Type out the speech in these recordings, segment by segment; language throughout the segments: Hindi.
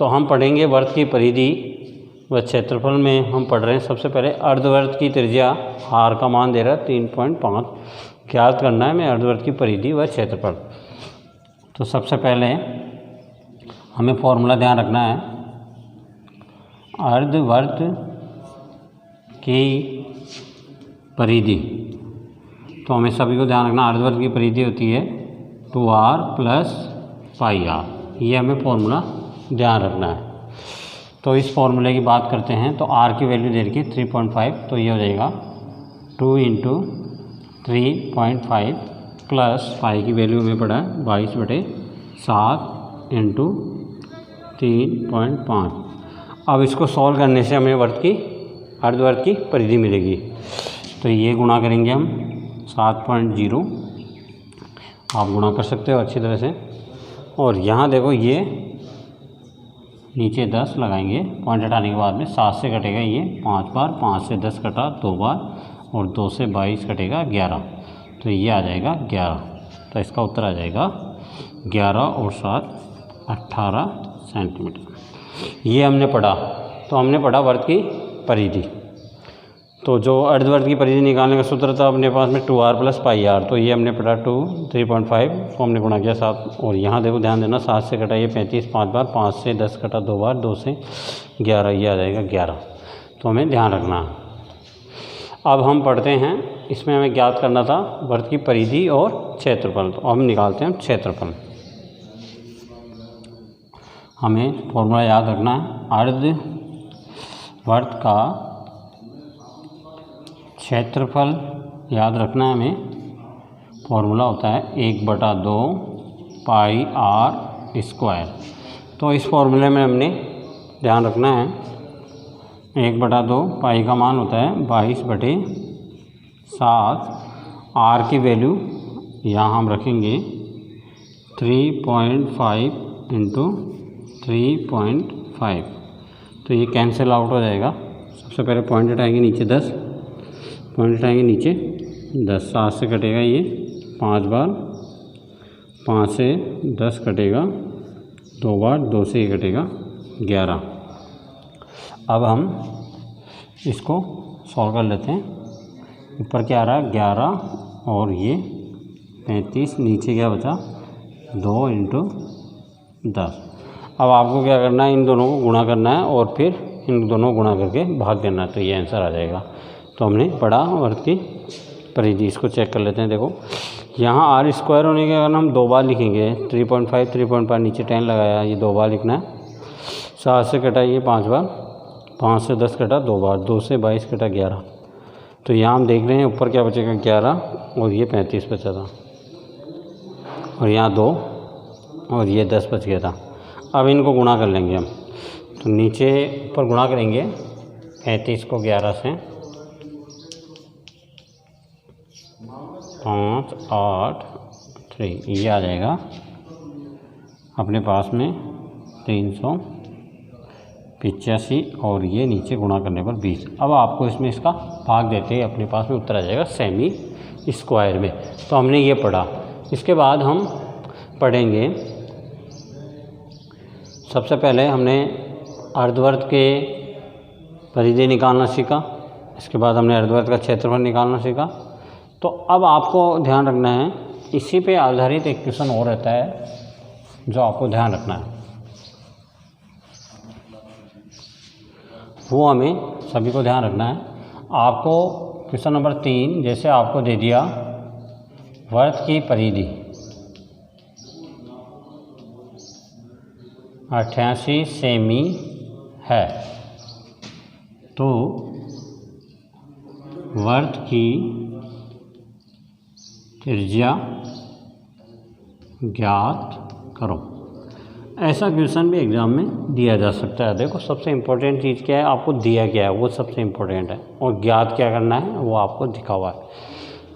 तो हम पढ़ेंगे वर्त की परिधि व क्षेत्रफल में हम पढ़ रहे हैं। सबसे पहले अर्धवर्त की त्रिज्या आर का मान दे रहा है 3.5 ज्ञात करना है हमें अर्धवर्त की परिधि व क्षेत्रफल। तो सबसे पहले हमें फॉर्मूला ध्यान रखना है, अर्धवर्त की परिधि। तो हमें सभी को ध्यान रखना, अर्धवर्त की परिधि होती है 2r + πr, ये हमें फॉर्मूला ध्यान रखना है। तो इस फॉर्मूले की बात करते हैं तो r की वैल्यू दे रखी है 3.5, तो ये हो जाएगा 2 × 3.5 प्लस पाई की वैल्यू हमें पड़ा है 22/7 × 3.5। अब इसको सॉल्व करने से हमें अर्धवर्त की परिधि मिलेगी। तो ये गुणा करेंगे हम 7.0, आप गुणा कर सकते हो अच्छी तरह से। और यहाँ देखो ये नीचे 10 लगाएंगे, पॉइंट हटाने के बाद में 7 से कटेगा ये 5 बार, 5 से 10 कटा 2 बार, और 2 से 22 कटेगा 11, तो ये आ जाएगा 11। तो इसका उत्तर आ जाएगा 11 और 7 18 सेंटीमीटर। ये हमने पढ़ा। तो हमने पढ़ा वर्त की परिधि। तो जो अर्धवर्त की परिधि निकालने का सूत्र था अपने पास में 2r + πr, तो ये हमने पढ़ा 3.5 को हमने गुणा किया 7, और यहाँ देखो ध्यान देना 7 से कटा ये 35 5 बार, 5 से 10 कटा 2 बार, 2 से 11, ये आ जाएगा 11। तो हमें ध्यान रखना है। अब हम पढ़ते हैं, इसमें हमें ज्ञात करना था वर्त की परिधि और क्षेत्रफल। तो हम निकालते हैं क्षेत्रफल। हमें फॉर्मूला याद रखना है, अर्धवर्त का क्षेत्रफल याद रखना है हमें। फॉर्मूला होता है 1/2 πr²। तो इस फॉर्मूले में हमने ध्यान रखना है 1/2 पाई का मान होता है 22/7, आर की वैल्यू यहाँ हम रखेंगे 3.5 × 3.5, तो ये कैंसिल आउट हो जाएगा। सबसे पहले पॉइंट हटाएंगे नीचे 10, पॉइंट हटाएंगे नीचे 10, 7 से कटेगा ये 5 बार, 5 से 10 कटेगा 2 बार, 2 से ये कटेगा 11। अब हम इसको सॉल्व कर लेते हैं। ऊपर क्या आ रहा है 11 और ये 35, नीचे क्या बचा 2 × 10। अब आपको क्या करना है, इन दोनों को गुणा करना है और फिर इन दोनों को गुणा करके भाग देना है, तो ये आंसर आ जाएगा। तो हमने पढ़ा वर्त की परिधि। इसको चेक कर लेते हैं। देखो यहाँ r² होने के कारण हम 2 बार लिखेंगे, 3.5 नीचे 10 लगाया, ये 2 बार लिखना है। 7 से कटा ये 5 बार, 5 से 10 कटा 2 बार, 2 से 22 कटा 11। तो यहाँ हम देख रहे हैं ऊपर क्या बचेगा 11 और ये 35 बचा था, और यहाँ 2 और ये 10 बच गया था। अब इनको गुणा कर लेंगे हम। तो नीचे ऊपर गुणा करेंगे 35 को 11 से, 5 8 3, ये आ जाएगा अपने पास में 385, और ये नीचे गुणा करने पर 20। अब आपको इसमें इसका भाग देते हैं, अपने पास में उत्तर आ जाएगा सेमी स्क्वायर में। तो हमने ये पढ़ा। इसके बाद हम पढ़ेंगे, सबसे पहले हमने अर्धवर्त के परिधि निकालना सीखा, इसके बाद हमने अर्धवर्त का क्षेत्रफल निकालना सीखा। तो अब आपको ध्यान रखना है, इसी पे आधारित एक क्वेश्चन और रहता है जो आपको ध्यान रखना है, वो हमें सभी को ध्यान रखना है। आपको क्वेश्चन नंबर 3 जैसे आपको दे दिया वर्त की परिधि 88 सेमी है, तो वर्त की त्रिज्या ज्ञात करो। ऐसा क्वेश्चन भी एग्ज़ाम में दिया जा सकता है। देखो सबसे इम्पोर्टेंट चीज़ क्या है, आपको दिया क्या है वो सबसे इम्पोर्टेंट है, और ज्ञात क्या करना है वो आपको दिखा हुआ है।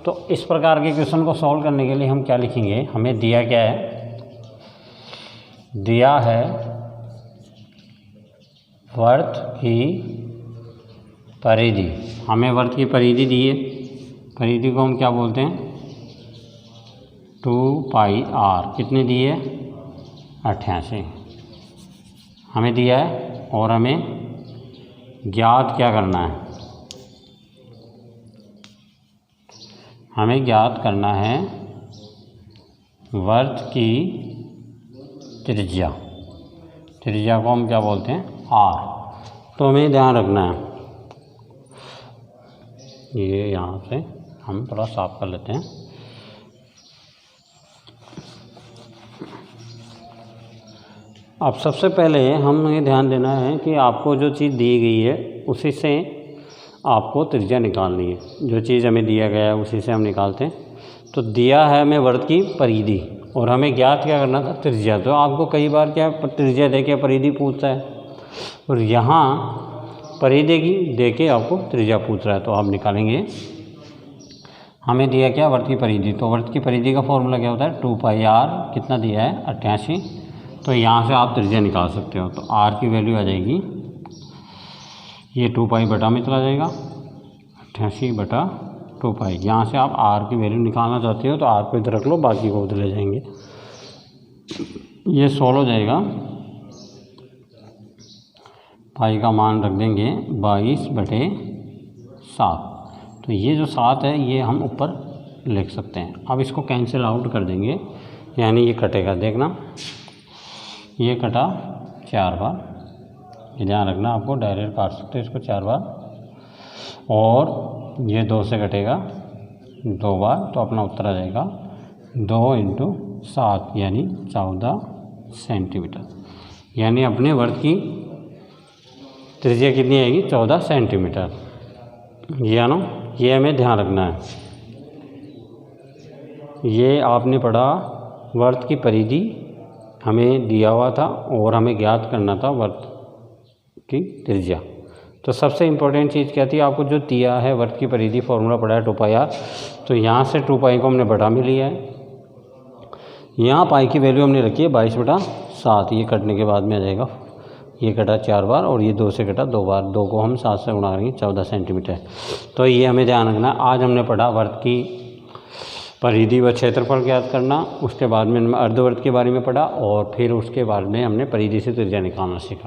तो इस प्रकार के क्वेश्चन को सॉल्व करने के लिए हम क्या लिखेंगे, हमें दिया क्या है, दिया है वर्त की परिधि। हमें वर्त की परिधि दी है, परिधि को हम क्या बोलते हैं 2πr, कितने दी है 88। हमें दिया है और हमें ज्ञात क्या करना है, हमें ज्ञात करना है वृत्त की त्रिज्या। त्रिज्या को हम क्या बोलते हैं, आर। तो हमें ध्यान रखना है, ये यहाँ से हम थोड़ा साफ कर लेते हैं। अब सबसे पहले हमें ध्यान देना है कि आपको जो चीज़ दी गई है उसी से आपको त्रिज्या निकालनी है। जो चीज़ हमें दिया गया है उसी से हम निकालते हैं। तो दिया है हमें वृत्त की परिधि और हमें ज्ञात क्या करना था, त्रिज्या। तो आपको कई बार क्या त्रिज्या दे के परिधि पूछता है और यहाँ परिधि की दे के आपको त्रिज्या पूछ रहा है। तो आप निकालेंगे, हमें दिया क्या, वृत्त की परिधि। तो वृत्त की परिधि का फॉर्मूला क्या होता है, 2πr, कितना दिया है 88। तो यहाँ से आप त्रिज्या निकाल सकते हो। तो r की वैल्यू आ जाएगी, ये 2π बटा में चला जाएगा, 88/2π। यहाँ से आप r की वैल्यू निकालना चाहते हो तो r को इधर रख लो, बाकी को उधर ले जाएंगे। ये 16 हो जाएगा, पाई का मान रख देंगे 22/7। तो ये जो 7 है ये हम ऊपर लिख सकते हैं। अब इसको कैंसिल आउट कर देंगे, यानी ये कटेगा, देखना ये कटा 4 बार। ये ध्यान रखना, आपको डायरेक्ट काट सकते हैं इसको 4 बार। और ये 2 से कटेगा 2 बार, तो अपना उत्तर आ जाएगा 2 × 7 यानी 14 सेंटीमीटर। यानी अपने वृत्त की त्रिज्या कितनी आएगी, 14 सेंटीमीटर। ये ना, ये हमें ध्यान रखना है। ये आपने पढ़ा वृत्त की परिधि हमें दिया हुआ था और हमें ज्ञात करना था वृत्त की त्रिज्या। तो सबसे इम्पोर्टेंट चीज़ क्या थी, आपको जो दिया है वृत्त की परिधि, फॉर्मूला पड़ा है 2πr। तो यहाँ से 2π को हमने बटा में लिया है, यहाँ पाई की वैल्यू हमने रखी है 22/7। ये कटने के बाद में आ जाएगा, ये कटा 4 बार और ये 2 से कटा 2 बार, 2 को हम 7 से गुणा करेंगे, 14 सेंटीमीटर। तो ये हमें ध्यान रखना। आज हमने पढ़ा वृत्त की परिधि व क्षेत्रफल ज्ञात करना, उसके बाद में हमने अर्धवृत्त के बारे में पढ़ा और फिर उसके बाद में हमने परिधि से त्रिज्या निकालना सीखा।